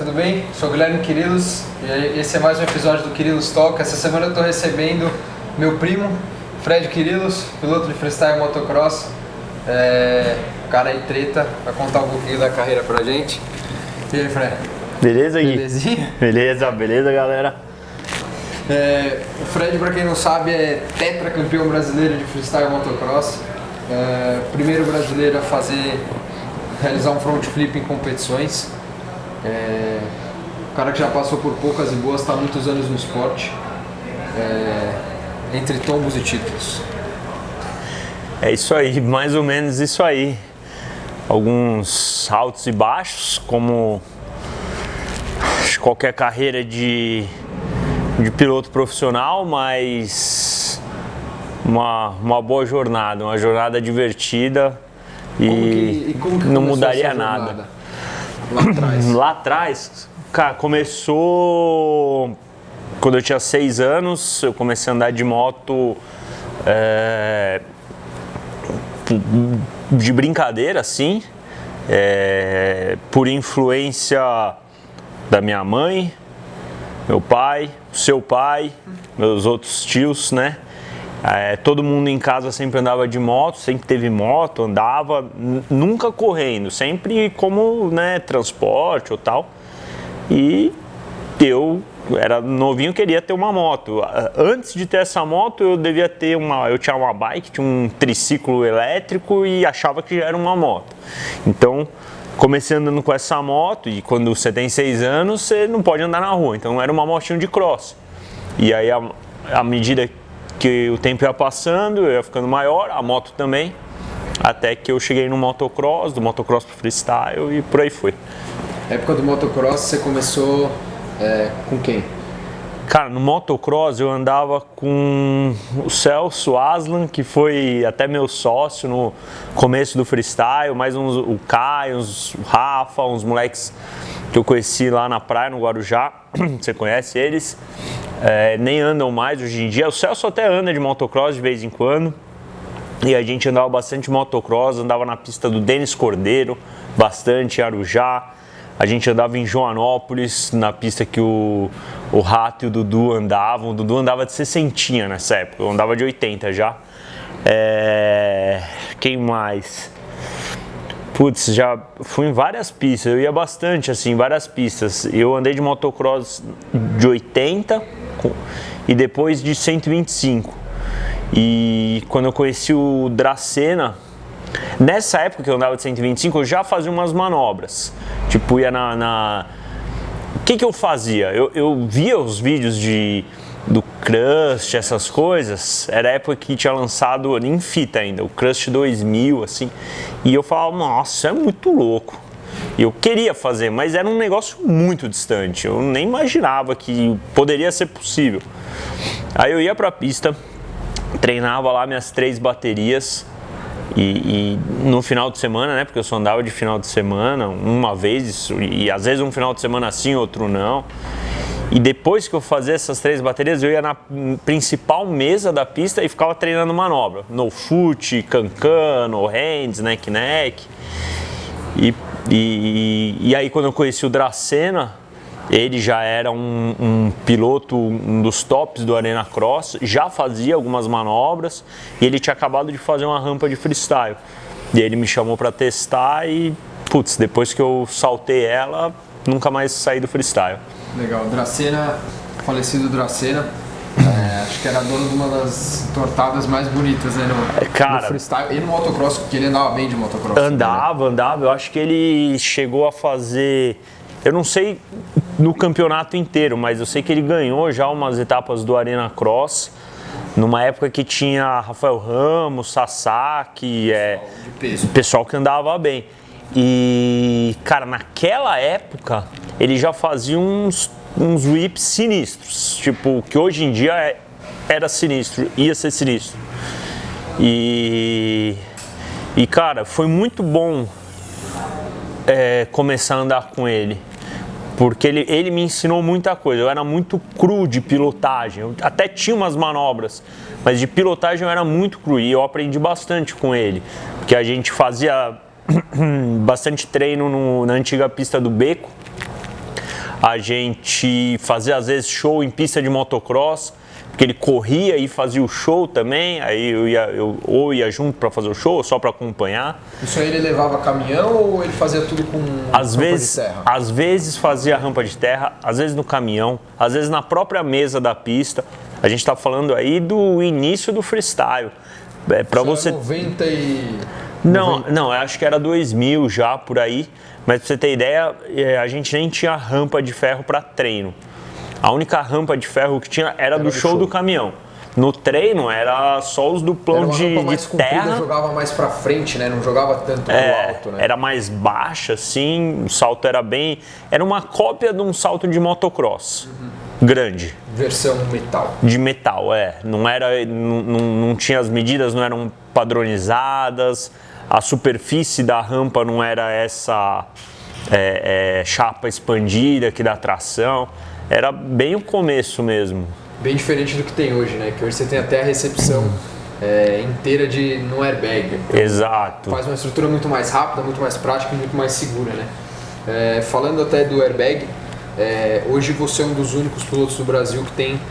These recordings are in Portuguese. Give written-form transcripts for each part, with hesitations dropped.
tudo bem? Sou o Guilherme Quirilos e esse é mais um episódio do Quirilos Talk. Essa semana eu estou recebendo meu primo, Fred Quirilos, piloto de freestyle motocross. Cara aí treta, vai contar um pouquinho da carreira pra gente. E aí, Fred? Beleza, Gui? Belezinha? Beleza, galera. O Fred, pra quem não sabe, é tetracampeão brasileiro de freestyle motocross. Primeiro brasileiro a realizar um front flip em competições. O cara que já passou por poucas e boas, está há muitos anos no esporte, entre tombos e títulos. É isso aí, mais ou menos isso aí. Alguns altos e baixos, como qualquer carreira de piloto profissional, mas uma boa jornada, uma jornada divertida e como que não mudaria nada. Lá atrás, cara, começou quando eu tinha 6 anos, eu comecei a andar de moto de brincadeira, assim, por influência da minha mãe, meu pai, seu pai, meus outros tios, né? Todo mundo em casa sempre andava de moto, sempre teve moto, andava, nunca correndo, sempre como, né, transporte ou tal. E eu era novinho, queria ter uma moto. Antes de ter essa moto, eu tinha uma bike, tinha um triciclo elétrico e achava que já era uma moto. Então, comecei andando com essa moto e quando você tem 6 anos, você não pode andar na rua. Então, era uma motinha de cross. E aí, à medida que o tempo ia passando, eu ia ficando maior, a moto também, até que eu cheguei no motocross, do motocross pro freestyle e por aí foi. Na época do motocross, você começou com quem? Cara, no motocross eu andava com o Celso Aslan, que foi até meu sócio no começo do freestyle, mais o Caio, o Rafa, uns moleques que eu conheci lá na praia, no Guarujá, você conhece eles, nem andam mais hoje em dia. O Celso até anda de motocross de vez em quando, e a gente andava bastante motocross, andava na pista do Denis Cordeiro, bastante em Arujá. A gente andava em Joanópolis, na pista que o Rato e o Dudu andavam. O Dudu andava de 60 nessa época, eu andava de 80 já. Quem mais? Putz, já fui em várias pistas, eu ia bastante assim, várias pistas. Eu andei de motocross de 80 e depois de 125. E quando eu conheci o Dracena, nessa época que eu andava de 125, eu já fazia umas manobras. Tipo, ia O que eu fazia? Eu via os vídeos do Crush, essas coisas. Era a época que tinha lançado em fita ainda, o Crush 2000, assim. E eu falava, nossa, é muito louco. E eu queria fazer, mas era um negócio muito distante. Eu nem imaginava que poderia ser possível. Aí eu ia pra pista, treinava lá minhas 3 baterias. E no final de semana, né, porque eu só andava de final de semana uma vez, e às vezes um final de semana sim, outro não. E depois que eu fazia essas 3 baterias, eu ia na principal mesa da pista e ficava treinando manobra. No foot, cancan, no hands, neck. E aí quando eu conheci o Dracena, ele já era um piloto, um dos tops do Arena Cross, já fazia algumas manobras e ele tinha acabado de fazer uma rampa de freestyle. E ele me chamou para testar e, putz, depois que eu saltei ela, nunca mais saí do freestyle. Legal, Dracena, falecido Dracena, acho que era dono de uma das tortadas mais bonitas, né, no freestyle e no motocross, porque ele andava bem de motocross. Andava, eu acho que ele chegou a fazer... Eu não sei no campeonato inteiro, mas eu sei que ele ganhou já umas etapas do Arena Cross, numa época que tinha Rafael Ramos, Sasaki, pessoal que andava bem. E, cara, naquela época ele já fazia uns whips sinistros, tipo, que hoje em dia era sinistro, ia ser sinistro. E cara, foi muito bom começar a andar com ele. Porque ele me ensinou muita coisa, eu era muito cru de pilotagem, eu até tinha umas manobras, mas de pilotagem eu era muito cru e eu aprendi bastante com ele. Porque a gente fazia bastante treino na antiga pista do Beco, a gente fazia às vezes show em pista de motocross, porque ele corria e fazia o show também, aí eu ia junto para fazer o show, ou só para acompanhar. Isso aí ele levava caminhão ou ele fazia tudo com rampa de terra? Às vezes fazia rampa de terra, às vezes no caminhão, às vezes na própria mesa da pista. A gente está falando aí do início do freestyle. Para você 90 e... Não, eu acho que era 2000 já por aí, mas pra você ter ideia, a gente nem tinha rampa de ferro para treino. A única rampa de ferro que tinha era do show do caminhão. No treino era só os duplão de terra. Jogava mais pra frente, né? Não jogava tanto pro alto, né? Era mais baixa, assim, o salto era bem... Era uma cópia de um salto de motocross. Grande. Versão metal. De metal, não tinha as medidas, não eram padronizadas, a superfície da rampa não era essa chapa expandida que dá tração. Era bem o começo mesmo. Bem diferente do que tem hoje, né? Que hoje você tem até a recepção inteira no airbag. Então, exato. Faz uma estrutura muito mais rápida, muito mais prática e muito mais segura, né? Falando até do airbag, hoje você é um dos únicos pilotos do Brasil que tem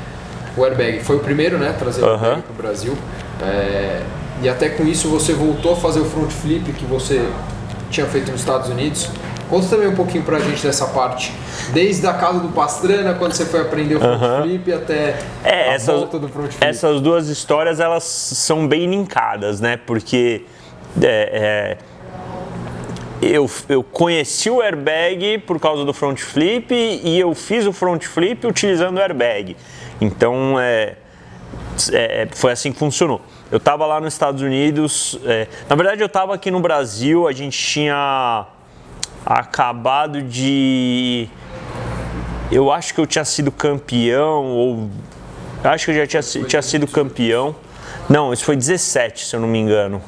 o airbag. Foi o primeiro, né? Trazer o airbag para o Brasil. E até com isso você voltou a fazer o front flip que você tinha feito nos Estados Unidos. Conta também um pouquinho pra gente dessa parte, desde a casa do Pastrana, quando você foi aprender o front flip, até a volta do front flip. Essas duas histórias, elas são bem linkadas, né? Porque eu conheci o airbag por causa do front flip e eu fiz o front flip utilizando o airbag. Então, foi assim que funcionou. Eu estava lá nos Estados Unidos, na verdade eu estava aqui no Brasil, a gente tinha acabado de... Eu acho que eu tinha sido campeão, ou... Acho que eu já tinha sido campeão. Não, isso foi 17, se eu não me engano.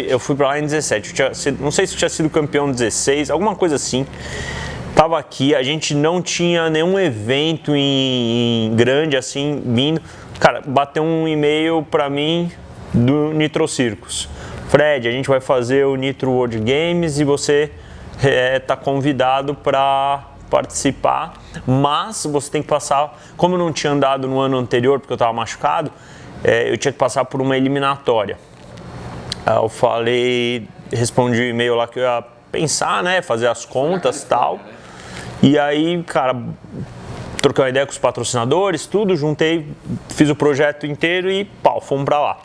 Eu fui pra lá em 17. Não sei se eu tinha sido campeão em 16, alguma coisa assim. Tava aqui, a gente não tinha nenhum evento grande assim vindo. Cara, bateu um e-mail pra mim do Nitro Circus. Fred, a gente vai fazer o Nitro World Games e você tá convidado para participar, mas você tem que passar, como eu não tinha andado no ano anterior porque eu estava machucado, eu tinha que passar por uma eliminatória. Eu respondi o e-mail lá que eu ia pensar, né, fazer as contas e tal, e aí, cara, troquei uma ideia com os patrocinadores, tudo, juntei, fiz o projeto inteiro e fomos para lá.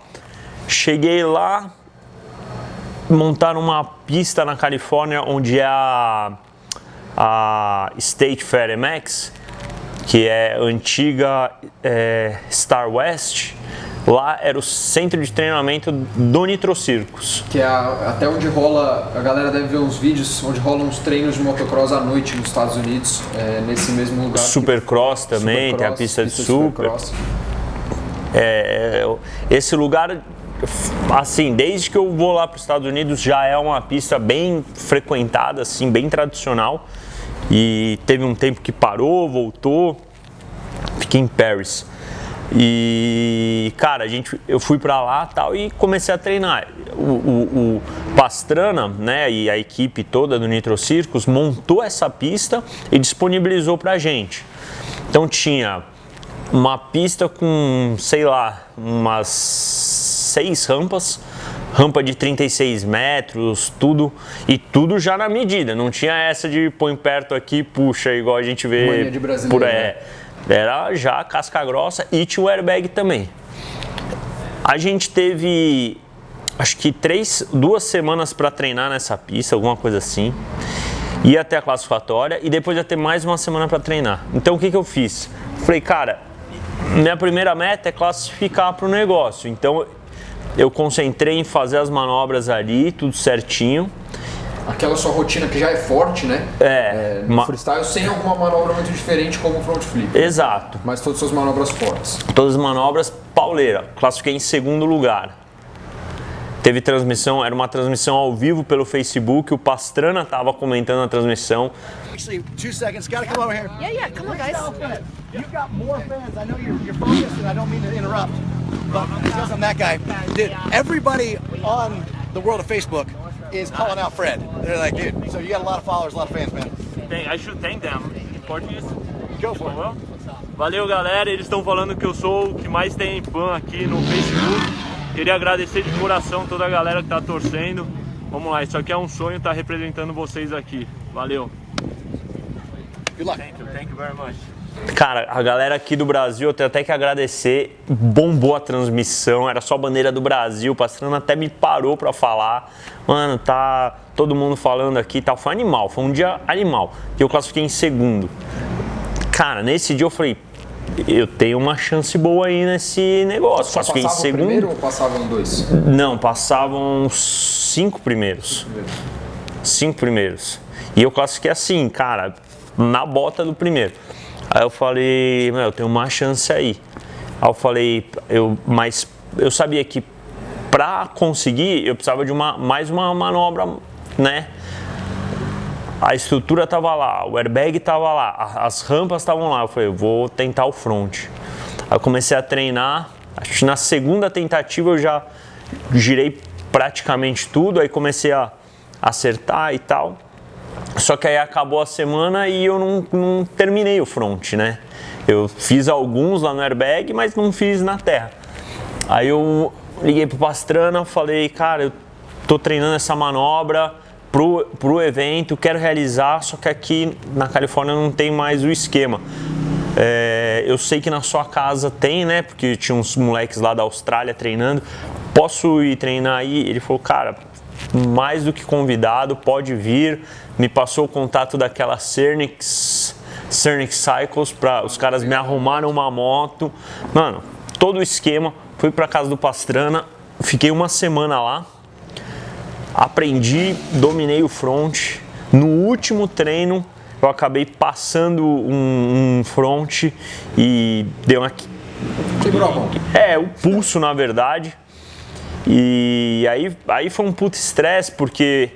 Cheguei lá, montaram uma pista na Califórnia onde é a State Fair MX, que é a antiga Star West. Lá era o centro de treinamento do Nitro Circus. Que é até onde rola, a galera deve ver uns vídeos onde rolam uns treinos de motocross à noite nos Estados Unidos, nesse mesmo lugar. Supercross também, tem a pista de super. Esse lugar, assim, desde que eu vou lá para os Estados Unidos, já é uma pista bem frequentada, assim, bem tradicional. E teve um tempo que parou, voltou, fiquei em Paris. E, cara, eu fui pra lá tal e comecei a treinar. O Pastrana, né, e a equipe toda do Nitro Circus montou essa pista e disponibilizou pra gente. Então tinha uma pista com, sei lá, umas 6 rampas, rampa de 36 metros, tudo, e tudo já na medida. Não tinha essa de põe perto aqui, puxa, igual a gente vê mania de brasileiro, né? Era já casca grossa e tinha o airbag também. A gente teve, acho que 2 semanas para treinar nessa pista, alguma coisa assim. Ia até a classificatória e depois ia ter mais uma semana para treinar. Então o que eu fiz? Falei, cara, minha primeira meta é classificar para o negócio. Então eu concentrei em fazer as manobras ali, tudo certinho. Aquela sua rotina que já é forte, né? No freestyle, sem alguma manobra muito diferente como o front flip. Exato. Mas todas as suas manobras fortes. Todas as manobras pauleira. Classifiquei em 2º lugar. Teve transmissão, era uma transmissão ao vivo pelo Facebook, o Pastrana estava comentando a transmissão. Actually, 2 seconds, gotta come over here. Yeah, come on, guys. You've got more fans. I know you're focused, and I don't mean to interrupt, but because I'm that guy, dude, everybody on the world of Facebook is calling out Fred. They're like, dude, so you got a lot of followers, a lot of fans, man. I should thank them. Pode isso? Go for it. Valeu, galera. Eles estão falando que eu sou o que mais tem fã aqui no Facebook. Queria agradecer de coração toda a galera que tá torcendo. Vamos lá, isso aqui é um sonho estar representando vocês aqui. Valeu. Good luck. Thank you very much. Cara, a galera aqui do Brasil, eu tenho até que agradecer, bombou a transmissão, era só a bandeira do Brasil, o Pastrana até me parou pra falar, mano, tá todo mundo falando aqui e tal, foi animal, foi um dia animal, e eu classifiquei em segundo. Cara, nesse dia eu falei, eu tenho uma chance boa aí nesse negócio, Só classifiquei em passavam o segundo. primeiro ou passavam 2? Não, passavam 5 primeiros. 5 primeiros. E eu classifiquei assim, cara, na bota do primeiro. Aí eu falei, meu, eu tenho uma chance aí. Aí eu falei, mas eu sabia que pra conseguir eu precisava de mais uma manobra, né? A estrutura tava lá, o airbag tava lá, as rampas estavam lá. Eu falei, eu vou tentar o front. Aí eu comecei a treinar, acho que na segunda tentativa eu já girei praticamente tudo, aí comecei a acertar e tal. Só que aí acabou a semana e eu não terminei o front, né? Eu fiz alguns lá no airbag, mas não fiz na terra. Aí eu liguei pro Pastrana, falei, cara, eu tô treinando essa manobra pro evento, quero realizar, só que aqui na Califórnia não tem mais o esquema. Eu sei que na sua casa tem, né? Porque tinha uns moleques lá da Austrália treinando. Posso ir treinar aí? Ele falou, cara, mais do que convidado, pode vir. Me passou o contato daquela Cernix Cycles, os caras me arrumaram uma moto. Mano, todo o esquema, fui pra casa do Pastrana, fiquei uma semana lá, aprendi, dominei o front. No último treino, eu acabei passando um front e deu uma... Quebrou a mão. o pulso, na verdade. E aí foi um puto estresse, porque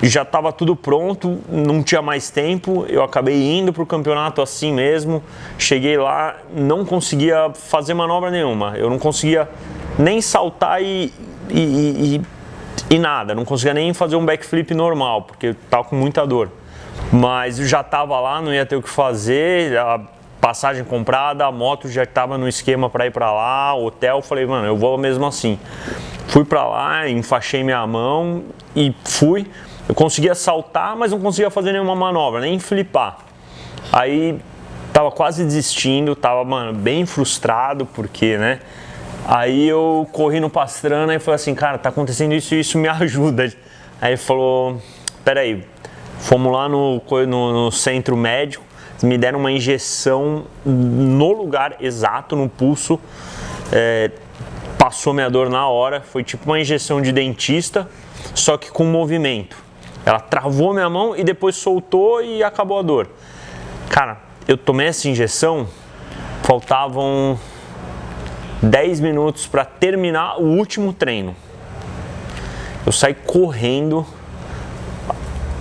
já estava tudo pronto, não tinha mais tempo, eu acabei indo pro campeonato assim mesmo, cheguei lá, não conseguia fazer manobra nenhuma, eu não conseguia nem saltar e nada, não conseguia nem fazer um backflip normal, porque eu tava com muita dor. Mas eu já estava lá, não ia ter o que fazer, a passagem comprada, a moto já estava no esquema para ir para lá, hotel, falei, mano, eu vou mesmo assim. Fui para lá, enfaixei minha mão e fui. Eu conseguia saltar, mas não conseguia fazer nenhuma manobra, nem flipar. Aí tava quase desistindo, tava, mano, bem frustrado, porque, né? Aí eu corri no Pastrana e falei assim, cara, tá acontecendo isso e isso, me ajuda. Aí ele falou, peraí, fomos lá no centro médico, me deram uma injeção no lugar exato, no pulso, passou minha dor na hora, foi tipo uma injeção de dentista, só que com movimento. Ela travou minha mão e depois soltou e acabou a dor. Cara, eu tomei essa injeção, faltavam 10 minutos para terminar o último treino. Eu saí correndo,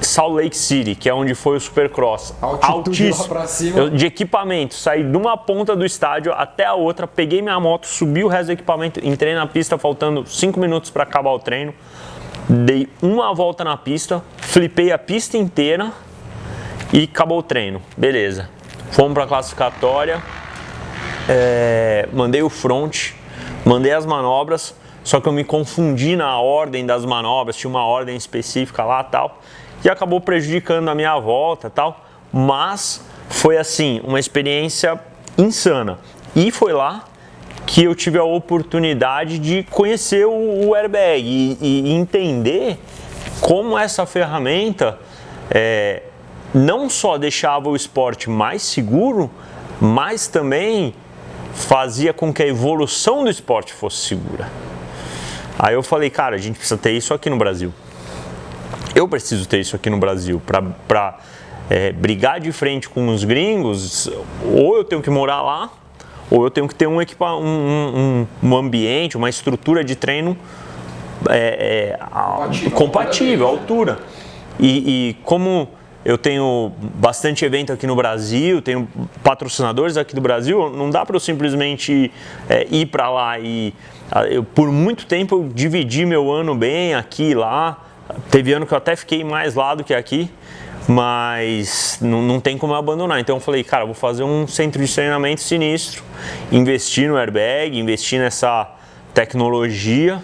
Salt Lake City, que é onde foi o Supercross. Altíssimo. Lá pra cima. Eu, de equipamento, saí de uma ponta do estádio até a outra, peguei minha moto, subi o resto do equipamento, entrei na pista faltando 5 minutos para acabar o treino. Dei uma volta na pista, flipei a pista inteira e acabou o treino. Beleza. Fomos para a classificatória, mandei o front, mandei as manobras, só que eu me confundi na ordem das manobras, tinha uma ordem específica lá e tal, e acabou prejudicando a minha volta e tal, mas foi assim, uma experiência insana. E foi lá que eu tive a oportunidade de conhecer o airbag e entender como essa ferramenta não só deixava o esporte mais seguro, mas também fazia com que a evolução do esporte fosse segura. Aí eu falei, cara, a gente precisa ter isso aqui no Brasil. Eu preciso ter isso aqui no Brasil para brigar de frente com os gringos. Ou eu tenho que morar lá, ou eu tenho que ter um ambiente, uma estrutura de treino compatível, à altura. E como eu tenho bastante evento aqui no Brasil, tenho patrocinadores aqui do Brasil, não dá para eu simplesmente ir para lá. Por muito tempo eu dividi meu ano bem aqui e lá. Teve ano que eu até fiquei mais lá do que aqui, mas não tem como eu abandonar. Então eu falei, cara, eu vou fazer um centro de treinamento sinistro, investir no airbag, investir nessa tecnologia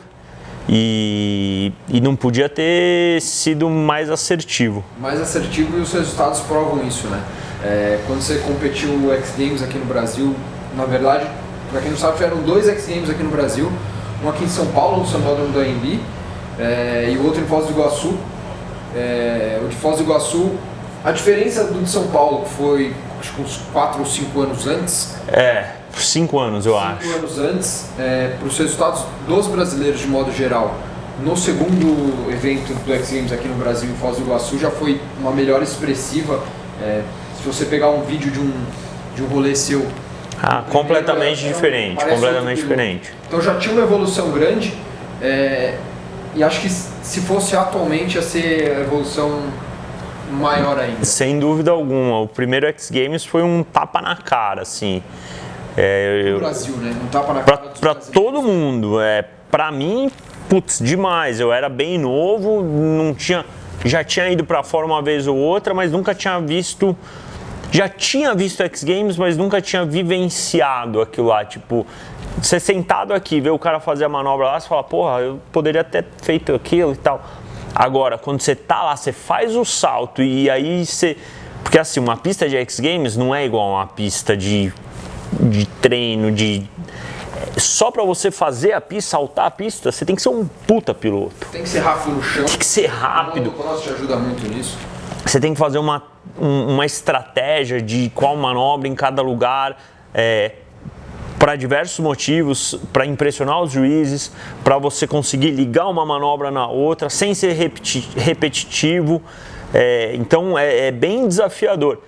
e não podia ter sido mais assertivo. Mais assertivo, e os resultados provam isso, né? Quando você competiu o X Games aqui no Brasil, na verdade, para quem não sabe, tiveram 2 X Games aqui no Brasil, um aqui em São Paulo, no Sambódromo do AMB, e o outro em Foz do Iguaçu. O de Foz do Iguaçu, a diferença do de São Paulo, que foi acho que uns 4 ou 5 anos antes. 5 anos eu acho. 5 anos antes, para os resultados dos brasileiros de modo geral, no segundo evento do X Games aqui no Brasil, em Foz do Iguaçu, já foi uma melhora expressiva. Se você pegar um vídeo de um rolê seu, completamente diferente, completamente diferente. Então já tinha uma evolução grande, e acho que se fosse atualmente ia ser a evolução maior ainda. Sem dúvida alguma. O primeiro X Games foi um tapa na cara, assim. No Brasil, né? Um tapa na cara pra todo mundo. Pra mim, putz, demais. Eu era bem novo, já tinha ido pra fora uma vez ou outra, mas nunca tinha visto. Já tinha visto X Games, mas nunca tinha vivenciado aquilo lá. Tipo, você sentado aqui, ver o cara fazer a manobra lá, você fala, porra, eu poderia ter feito aquilo e tal. Agora, quando você tá lá, você faz o salto e aí você... Porque assim, uma pista de X Games não é igual a uma pista de treino, Só pra você fazer a pista, saltar a pista, você tem que ser um puta piloto. Tem que ser rápido no chão. Tem que ser rápido. O motocross te ajuda muito nisso. Você tem que fazer uma estratégia de qual manobra em cada lugar, para diversos motivos, para impressionar os juízes, para você conseguir ligar uma manobra na outra sem ser repetitivo. Então é bem desafiador.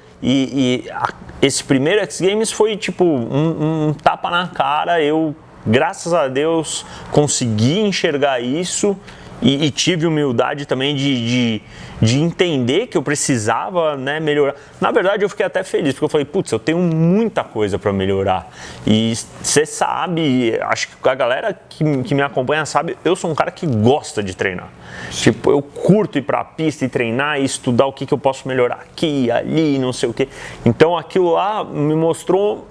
Esse primeiro X Games foi tipo um tapa na cara. Eu, graças a Deus, consegui enxergar isso e tive humildade também de entender que eu precisava, né, melhorar. Na verdade, eu fiquei até feliz, porque eu falei, putz, eu tenho muita coisa para melhorar. E você sabe, acho que a galera que me acompanha sabe, eu sou um cara que gosta de treinar. Tipo, eu curto ir pra pista e treinar e estudar o que eu posso melhorar aqui, ali, não sei o quê. Então, aquilo lá me mostrou,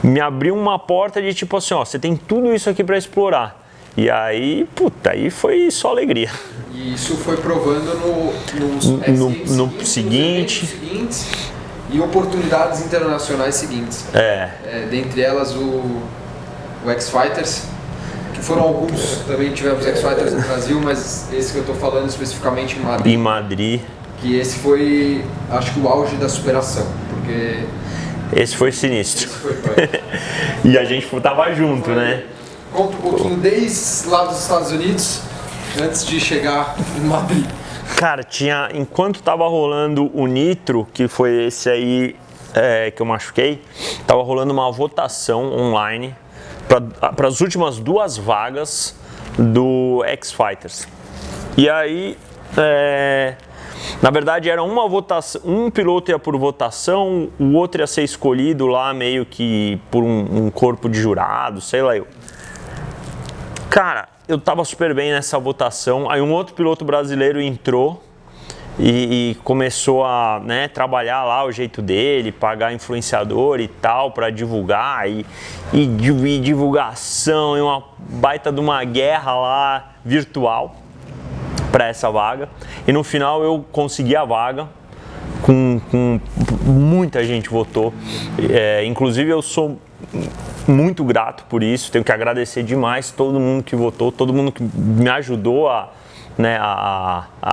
me abriu uma porta de tipo assim, ó, você tem tudo isso aqui para explorar. E aí, puta, aí foi só alegria. E isso foi provando no seguinte e oportunidades internacionais seguintes. Dentre elas o X-Fighters, que foram alguns, também tivemos X-Fighters no Brasil, mas esse que eu tô falando especificamente em Madrid. Que esse foi, acho que o auge da superação, porque... Esse foi sinistro. E a gente tava junto, né? Conta um pouquinho desde lá dos Estados Unidos, antes de chegar em Madrid. Cara, enquanto tava rolando o Nitro, que foi esse aí que eu machuquei, tava rolando uma votação online para as últimas 2 vagas do X-Fighters. E aí, na verdade era uma votação, um piloto ia por votação, o outro ia ser escolhido lá meio que por um corpo de jurado, sei lá eu. Cara, eu tava super bem nessa votação, aí um outro piloto brasileiro entrou e começou a, né, trabalhar lá o jeito dele, pagar influenciador e tal para divulgar e divulgação e uma baita de uma guerra lá virtual para essa vaga. E no final eu consegui a vaga, com muita gente votou, inclusive eu sou muito grato por isso, tenho que agradecer demais todo mundo que votou, todo mundo que me ajudou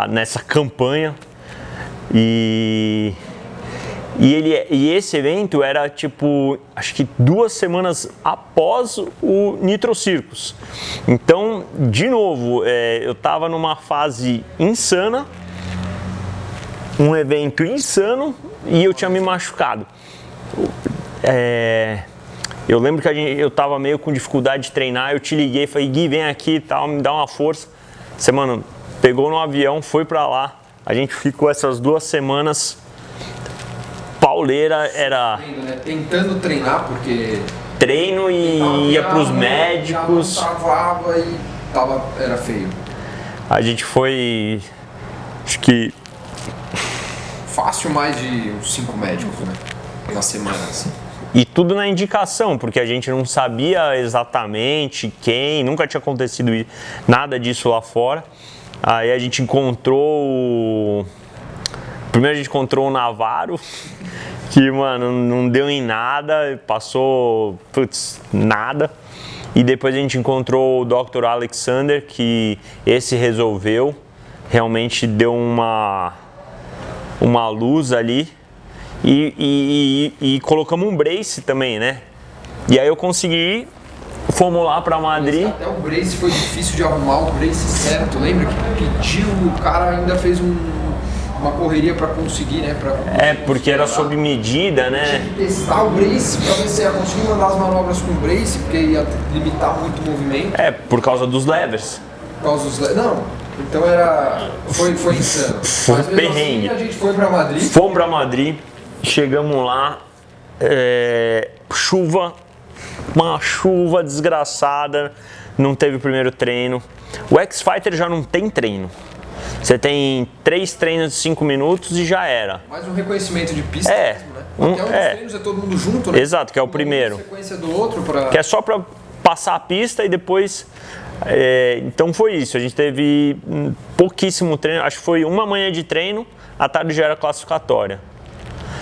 nessa campanha. E esse evento era tipo, acho que 2 semanas após o Nitro Circus. Então, de novo, eu tava numa fase insana, um evento insano, e eu tinha me machucado. Eu lembro que eu tava meio com dificuldade de treinar, eu te liguei, falei, Gui, vem aqui e tal, me dá uma força. Você, mano, pegou no avião, foi pra lá, a gente ficou essas 2 semanas, pauleira, era... Tentando treinar, porque... Treino e ia pros médicos... Travava e era feio. A gente foi, acho que fácil mais de uns 5 médicos, né? Na semana, assim. E tudo na indicação, porque a gente não sabia exatamente quem, nunca tinha acontecido nada disso lá fora. Aí a gente encontrou. Primeiro a gente encontrou o Navarro, que, mano, não deu em nada, passou, nada. E depois a gente encontrou o Dr. Alexander, que esse resolveu, realmente deu uma luz ali. E colocamos um brace também, né? E aí eu consegui, fomos lá pra Madrid. Até o brace foi difícil de arrumar, o brace certo. Lembra que pediu, o cara ainda fez uma correria pra conseguir, né? Porque era sob medida, né? Tinha que testar o brace pra ver se ia conseguir mandar as manobras com o brace, porque ia limitar muito o movimento. Por causa dos levers. Por causa dos não, então foi insano. Foi Mas mesmo perrengue. assim, a gente foi pra Madrid. Fomos pra Madrid, chegamos lá, chuva, uma chuva desgraçada, não teve o primeiro treino. O X-Fighter já não tem treino. Você tem 3 treinos de 5 minutos e já era. Mais um reconhecimento de pista mesmo, né? Até um dos treinos é todo mundo junto, né? Exato, que é o primeiro. Sequência do outro pra... Que é só pra passar a pista e depois... então foi isso, a gente teve pouquíssimo treino, acho que foi uma manhã de treino, à tarde já era classificatória.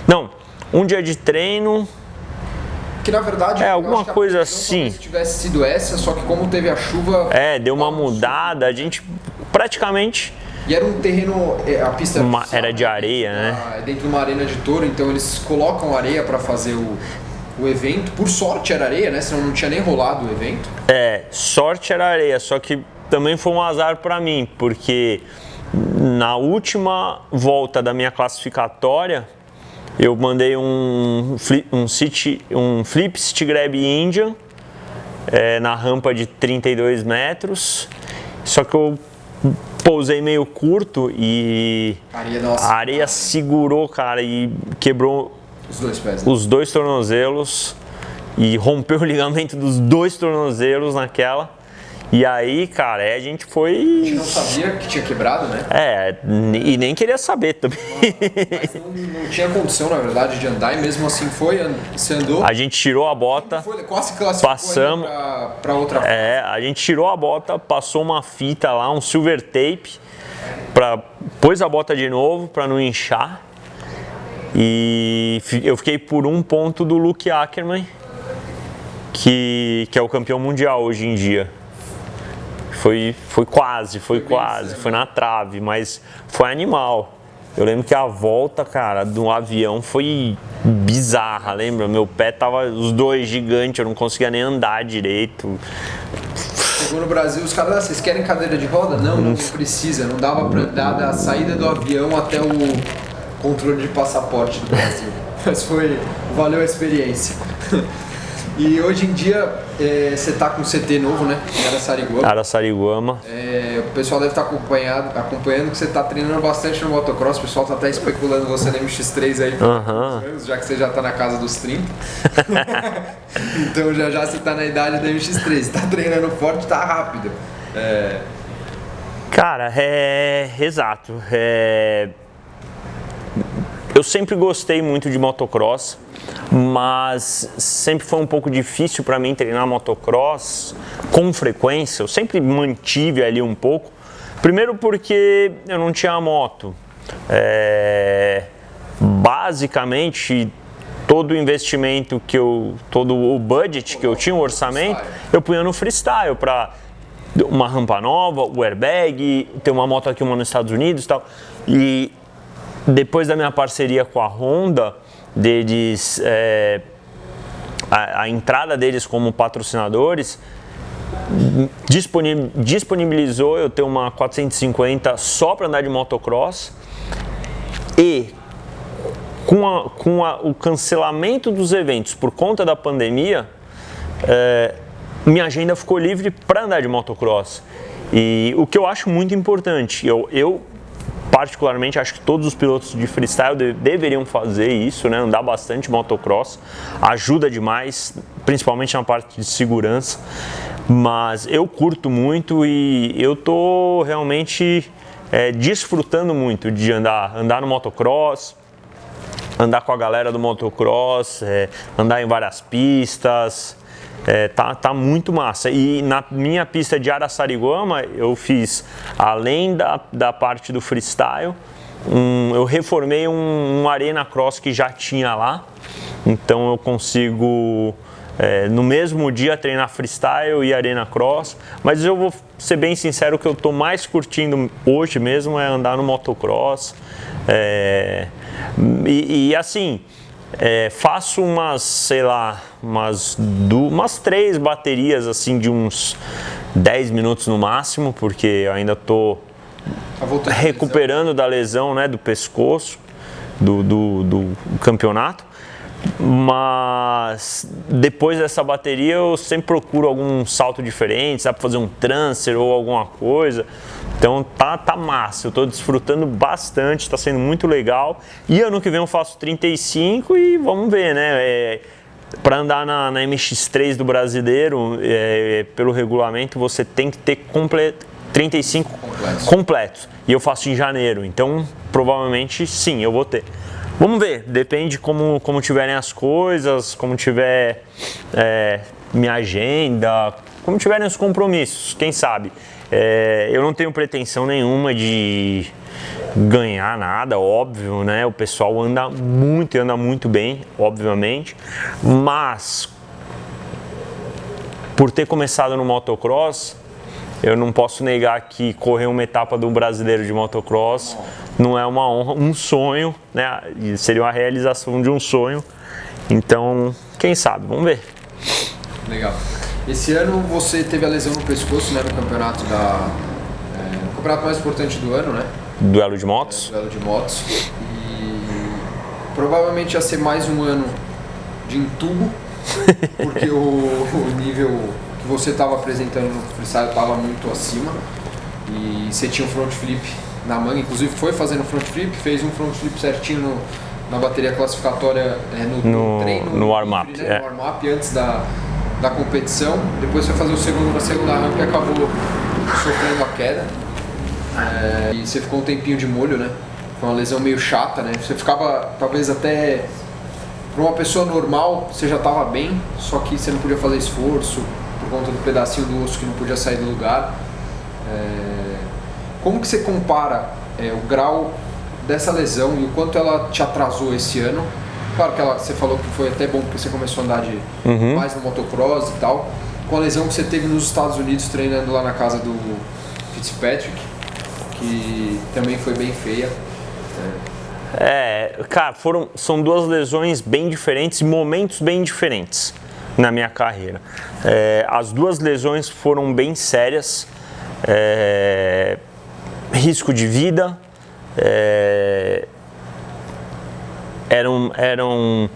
Não, um dia de treino... Que na verdade... alguma coisa assim. Se tivesse sido essa, só que como teve a chuva... deu uma mudada, a gente praticamente... E era um terreno, a pista era de areia, né? Dentro de uma arena de touro, então eles colocam areia para fazer o evento. Por sorte era areia, né? Senão não tinha nem rolado o evento. Sorte era areia, só que também foi um azar para mim, porque na última volta da minha classificatória, eu mandei um flip stick grab Indian na rampa de 32 metros, só que eu pousei meio curto e a areia segurou, cara, e quebrou os 2 tornozelos e rompeu o ligamento dos 2 tornozelos naquela. E aí, cara, a gente foi... A gente não sabia que tinha quebrado, né? E nem queria saber também. Mas não tinha condição, na verdade, de andar, e mesmo assim você andou. A gente tirou a bota, quase classificou, passamos pra outra fase. A gente tirou a bota, passou uma fita lá, um silver tape, pôs a bota de novo para não inchar. E eu fiquei por 1 ponto do Luke Ackerman, que é o campeão mundial hoje em dia. Foi quase, foi na trave, mas foi animal. Eu lembro que a volta, cara, do avião foi bizarra, lembra? Meu pé tava, os 2 gigantes, eu não conseguia nem andar direito. Chegou no Brasil, os caras, vocês querem cadeira de roda? Não precisa, não dava pra dar da saída do avião até o controle de passaporte do Brasil. Mas valeu a experiência. E hoje em dia, você tá com um CT novo, né? Em Araçariguama. Araçariguama. O pessoal deve estar acompanhando que você tá treinando bastante no motocross. O pessoal tá até especulando você no MX3 aí, já que você já tá na casa dos 30. Então já você tá na idade do MX3. Tá treinando forte, tá rápido. Cara, exato. Eu sempre gostei muito de motocross, mas sempre foi um pouco difícil para mim treinar motocross com frequência. Eu sempre mantive ali um pouco. Primeiro porque eu não tinha moto. Basicamente, todo o investimento todo o budget que eu tinha, o orçamento, eu punha no freestyle para uma rampa nova, o airbag, ter uma moto aqui, uma nos Estados Unidos e tal. E depois da minha parceria com a Honda, a entrada deles como patrocinadores disponibilizou eu ter uma 450 só para andar de motocross, e com o cancelamento dos eventos por conta da pandemia, minha agenda ficou livre para andar de motocross, e o que eu acho muito importante, eu particularmente acho que todos os pilotos de freestyle deveriam fazer isso, né? Andar bastante motocross, ajuda demais, principalmente na parte de segurança. Mas eu curto muito e eu tô realmente desfrutando muito de andar no motocross. andar com a galera do motocross, andar em várias pistas, tá muito massa. E na minha pista de Araçariguama eu fiz, além da parte do freestyle, eu reformei um Arena Cross que já tinha lá, então eu consigo no mesmo dia treinar freestyle e Arena Cross, mas eu vou ser bem sincero, o que eu tô mais curtindo hoje mesmo é andar no motocross, e assim, faço sei lá, umas 3 baterias assim de uns 10 minutos no máximo, porque eu ainda tô recuperando da lesão, né, do pescoço, do campeonato. Mas depois dessa bateria eu sempre procuro algum salto diferente, sabe, fazer um transfer ou alguma coisa. Então tá massa, eu tô desfrutando bastante, tá sendo muito legal. E ano que vem eu faço 35 e vamos ver, né? Para andar na MX3 do brasileiro, pelo regulamento, você tem que ter 35 completos. E eu faço em janeiro, então provavelmente sim, eu vou ter. Vamos ver, depende como tiverem as coisas, como tiver minha agenda, como tiverem os compromissos, quem sabe. Eu não tenho pretensão nenhuma de ganhar nada, óbvio, né? O pessoal anda muito bem, obviamente, mas por ter começado no motocross, eu não posso negar que correr uma etapa do brasileiro de motocross não é uma honra, um sonho, né? Seria uma realização de um sonho. Então, quem sabe, vamos ver. Legal. Esse ano você teve a lesão no pescoço, né, no campeonato o campeonato mais importante do ano, né? Duelo de motos. Duelo de motos. E provavelmente ia ser mais um ano de entubo, porque o nível que você estava apresentando no freestyle estava muito acima. E você tinha um front flip na manga, inclusive foi fazendo front flip, fez um front flip certinho na bateria classificatória no treino, no warm-up, né? No warm-up antes da competição. Depois foi fazer o segundo na segunda rampa e acabou sofrendo a queda. E você ficou um tempinho de molho, né? Foi uma lesão meio chata, né? Você ficava, talvez até para uma pessoa normal, você já estava bem, só que você não podia fazer esforço por conta do pedacinho do osso que não podia sair do lugar. Como que você compara o grau dessa lesão e o quanto ela te atrasou esse ano? Claro que você falou que foi até bom porque você começou a andar mais no motocross e tal, com a lesão que você teve nos Estados Unidos treinando lá na casa do Fitzpatrick, que também foi bem feia. Cara, são 2 lesões bem diferentes e momentos bem diferentes na minha carreira. As 2 lesões foram bem sérias. Risco de vida, eram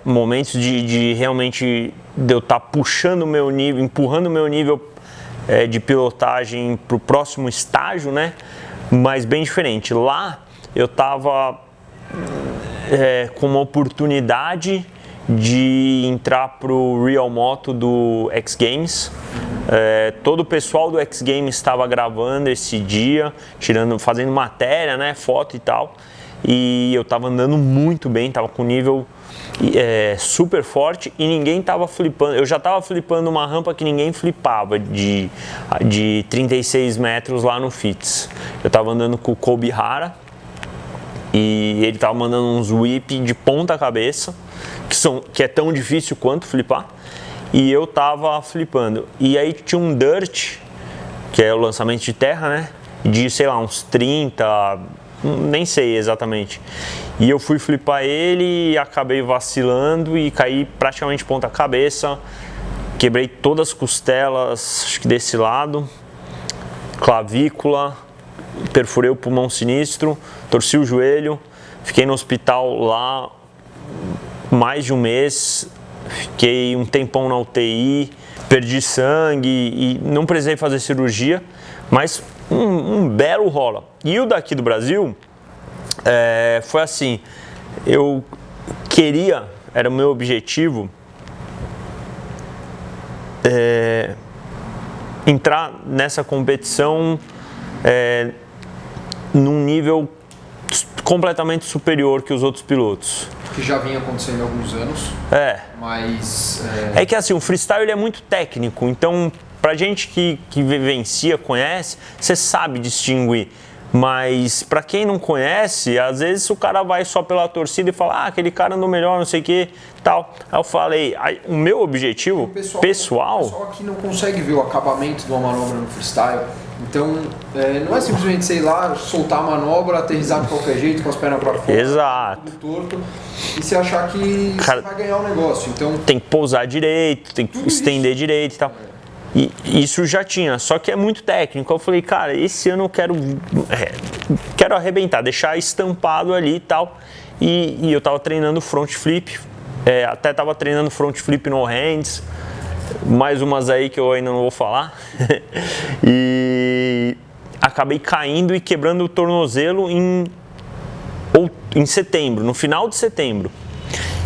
momentos de realmente de eu estar puxando o meu nível, empurrando o meu nível de pilotagem para o próximo estágio, né? Mas bem diferente. Lá eu estava com uma oportunidade de entrar para o Real Moto do X Games. Todo o pessoal do X Games estava gravando esse dia, fazendo matéria, né, foto e tal. E eu estava andando muito bem, estava com nível super forte e ninguém estava flipando. Eu já estava flipando uma rampa que ninguém flipava de 36 metros lá no Fitz. Eu estava andando com o Kobe Hara e ele estava mandando uns whip de ponta cabeça, que é tão difícil quanto flipar. E eu tava flipando. E aí tinha um dirt, que é o lançamento de terra, né? De, sei lá, uns 30, nem sei exatamente. E eu fui flipar ele e acabei vacilando e caí praticamente ponta cabeça. Quebrei todas as costelas, acho que desse lado, clavícula, perfurei o pulmão sinistro, torci o joelho, fiquei no hospital lá mais de um mês. Fiquei um tempão na UTI, perdi sangue e não precisei fazer cirurgia, mas um belo rola. E o daqui do Brasil foi assim, eu queria, era o meu objetivo, entrar nessa competição num nível completamente superior que os outros pilotos. Que já vinha acontecendo há alguns anos. Mas... É que assim, o freestyle ele é muito técnico, então pra gente que vivencia, conhece, você sabe distinguir. Mas pra quem não conhece, às vezes o cara vai só pela torcida e fala, aquele cara andou melhor, não sei o que, tal. Aí eu falei, o meu objetivo o pessoal... O pessoal aqui não consegue ver o acabamento de uma manobra no freestyle. Então, não é simplesmente, sei lá, soltar a manobra, aterrissar de qualquer jeito, com as pernas pra fora, Exato. tudo torto, e você achar que você vai ganhar o negócio. Então, tem que pousar direito, tem que estender direito e tal. E isso já tinha, só que é muito técnico. Eu falei, cara, esse ano eu quero arrebentar, deixar estampado ali e tal. E eu tava treinando front flip, até tava treinando front flip no hands, mais umas aí que eu ainda não vou falar. E acabei caindo e quebrando o tornozelo em setembro, no final de setembro.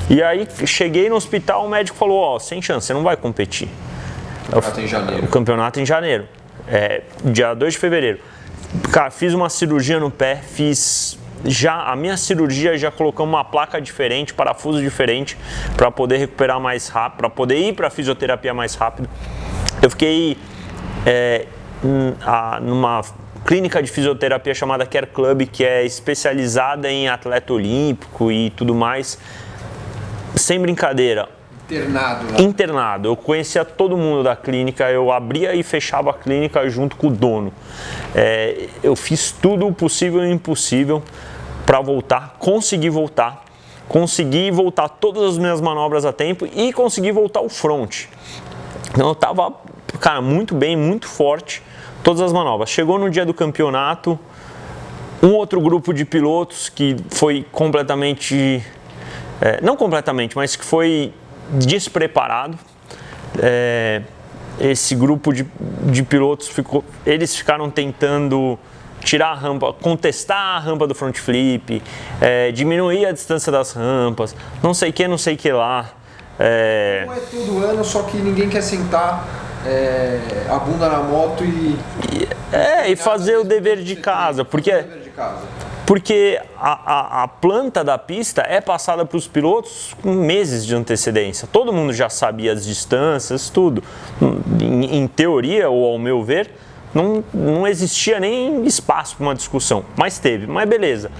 E aí cheguei no hospital, o médico falou, sem chance, você não vai competir. O campeonato em janeiro, dia 2 de fevereiro. Cara, fiz uma cirurgia no pé, a minha cirurgia já colocamos uma placa diferente, parafuso diferente, para poder recuperar mais rápido, para poder ir para a fisioterapia mais rápido. Eu fiquei numa clínica de fisioterapia chamada Care Club, que é especializada em atleta olímpico e tudo mais. Sem brincadeira. Internado. Eu conhecia todo mundo da clínica, eu abria e fechava a clínica junto com o dono. Eu fiz tudo o possível e o impossível para voltar, consegui voltar todas as minhas manobras a tempo e consegui voltar o front. Então eu tava, cara, muito bem, muito forte, todas as manobras. Chegou no dia do campeonato, um outro grupo de pilotos que foi completamente, não completamente, mas que foi despreparado. Esse grupo de pilotos eles ficaram tentando tirar a rampa, contestar a rampa do front flip, diminuir a distância das rampas, não sei o que lá. Não é todo ano, só que ninguém quer sentar a bunda na moto e fazer o dever de casa, porque a planta da pista é passada para os pilotos com meses de antecedência. Todo mundo já sabia as distâncias, tudo. Em teoria, ou ao meu ver, não existia nem espaço para uma discussão, mas teve, mas beleza.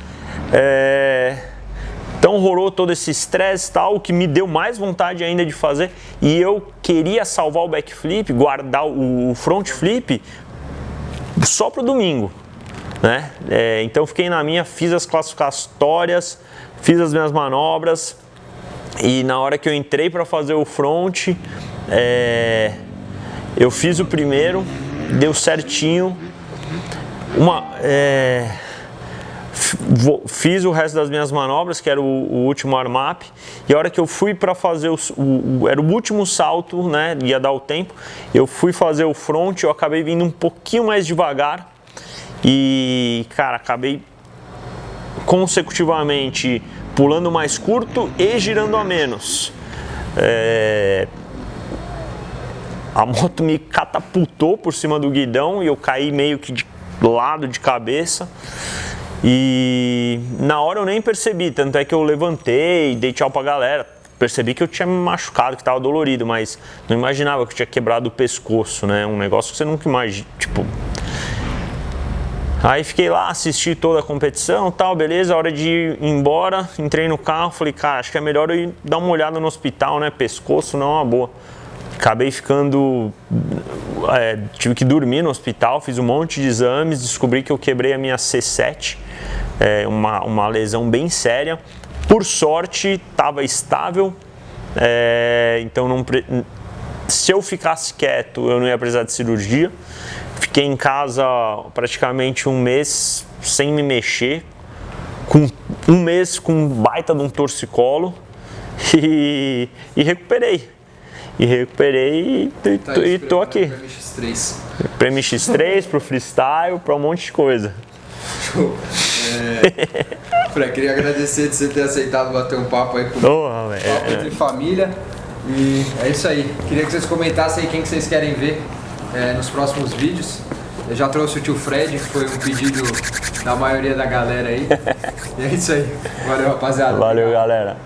Então rolou todo esse estresse e tal, que me deu mais vontade ainda de fazer, e eu queria salvar o backflip, guardar o front flip só para o domingo. Né? Então fiquei na minha, fiz as classificatórias, fiz as minhas manobras, e na hora que eu entrei para fazer o front, eu fiz o primeiro, deu certinho, fiz o resto das minhas manobras, que era o último arm-up, e a hora que eu fui para fazer era o último salto, né? Ia dar o tempo, eu fui fazer o front, eu acabei vindo um pouquinho mais devagar, e, cara, acabei consecutivamente pulando mais curto e girando a menos. A moto me catapultou por cima do guidão e eu caí meio que de lado, de cabeça. E na hora eu nem percebi, tanto é que eu levantei, dei tchau pra galera. Percebi que eu tinha me machucado, que tava dolorido, mas não imaginava que eu tinha quebrado o pescoço, né? Um negócio que você nunca imagina, tipo... Aí fiquei lá, assisti toda a competição, tal, beleza, hora de ir embora, entrei no carro, falei, cara, acho que é melhor eu ir dar uma olhada no hospital, né, pescoço não é uma boa. Acabei ficando, tive que dormir no hospital, fiz um monte de exames, descobri que eu quebrei a minha C7, uma lesão bem séria. Por sorte, estava estável, então se eu ficasse quieto, eu não ia precisar de cirurgia. Fiquei em casa praticamente um mês sem me mexer, com um mês com um baita de um torcicolo e recuperei. E tô aqui. Pra MX3, pro freestyle, pra um monte de coisa. Show. Fred, queria agradecer de você ter aceitado bater um papo aí comigo. Papo entre família. E é isso aí. Queria que vocês comentassem aí quem que vocês querem ver nos próximos vídeos. Eu já trouxe o tio Fred, que foi um pedido da maioria da galera aí. E é isso aí. Valeu, rapaziada. Valeu, galera.